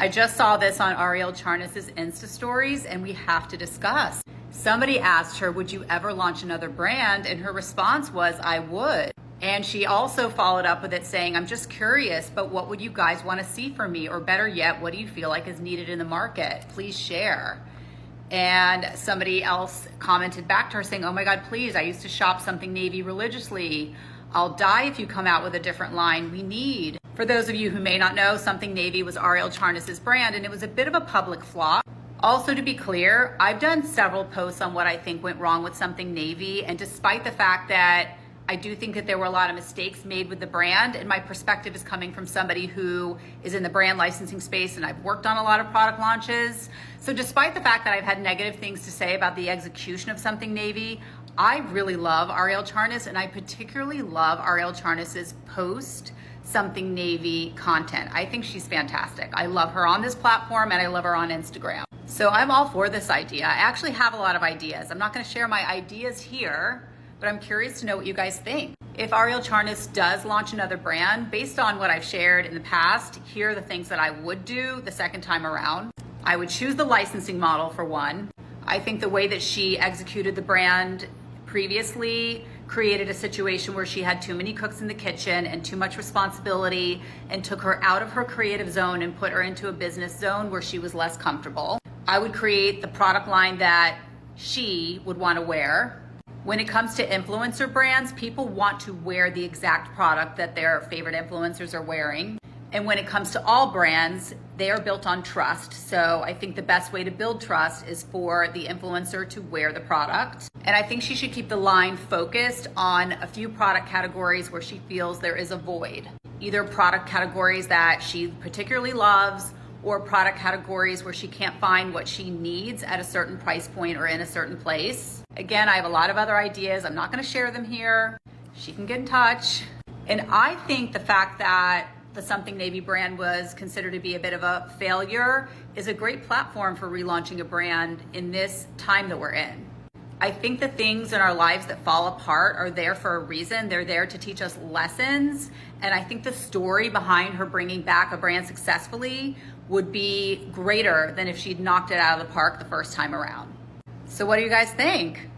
I just saw this on Arielle Charnas' Insta stories and we have to discuss. Somebody asked her, would you ever launch another brand? And her response was, I would. And she also followed up with it saying, I'm just curious, but what would you guys want to see from me? Or better yet, what do you feel like is needed in the market? Please share. And somebody else commented back to her saying, oh my God, please, I used to shop Something Navy religiously. I'll die if you come out with a different line. We need. For those of you who may not know, Something Navy was Arielle Charnas' brand, and it was a bit of a public flop. Also, to be clear, I've done several posts on what I think went wrong with Something Navy, and despite the fact that I do think that there were a lot of mistakes made with the brand, and my perspective is coming from somebody who is in the brand licensing space, and I've worked on a lot of product launches. So despite the fact that I've had negative things to say about the execution of Something Navy, I really love Arielle Charnas, and I particularly love Arielle Charnas' post Something Navy content. I think she's fantastic. I love her on this platform and I love her on Instagram. So I'm all for this idea. I actually have a lot of ideas. I'm not going to share my ideas here, but I'm curious to know what you guys think. If Arielle Charnas does launch another brand, based on what I've shared in the past, here are the things that I would do the second time around. I would choose the licensing model for one. I think the way that she executed the brand previously created a situation where she had too many cooks in the kitchen and too much responsibility and took her out of her creative zone and put her into a business zone where she was less comfortable. I would create the product line that she would want to wear. When it comes to influencer brands, people want to wear the exact product that their favorite influencers are wearing. And when it comes to all brands, they are built on trust. So I think the best way to build trust is for the influencer to wear the product. And I think she should keep the line focused on a few product categories where she feels there is a void. Either product categories that she particularly loves or product categories where she can't find what she needs at a certain price point or in a certain place. Again, I have a lot of other ideas. I'm not going to share them here. She can get in touch. And I think the fact that the Something Navy brand was considered to be a bit of a failure is a great platform for relaunching a brand in this time that we're in. I think the things in our lives that fall apart are there for a reason. They're there to teach us lessons. And I think the story behind her bringing back a brand successfully would be greater than if she'd knocked it out of the park the first time around. So what do you guys think?